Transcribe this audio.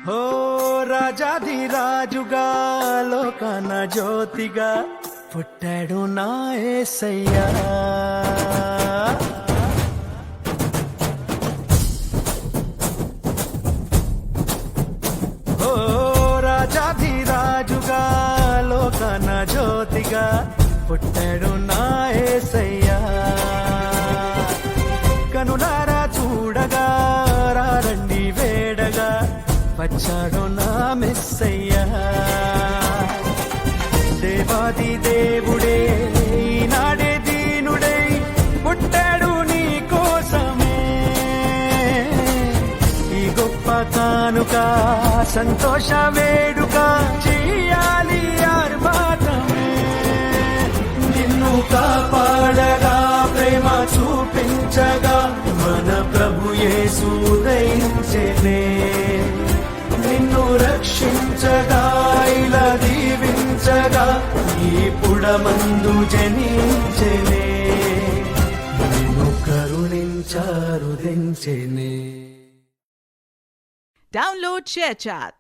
ఓ రాజాధిరాజుగా లోకాన జ్యోతిగా పుట్టాడు నా యేసయ్యా. ఓ రాజాధిరాజుగా లోకాన జ్యోతిగా పుట్టాడు నా యేసయ్యా. కనులారా చూడగా రండి వేడగా వచ్చాడు నా మెస్సయ్యా. దేవాది దేవుడే ఈనాడే దీనుడై పుట్టాడు నీ కోసమే. ఈ గొప్ప కానుక సంతోష వేడుక చెయ్యాలి ఆర్భాటమే. నిన్ను కాపాడగా ప్రేమ చూపించగా మన ప్రభు యేసు ఉదయించెనే. నిన్ను రక్షించగా ఇలా దీవించగా ఈ పుడమందు జనించెనే. నిన్ను కరుణించారు దించెనే. Download ShareChat.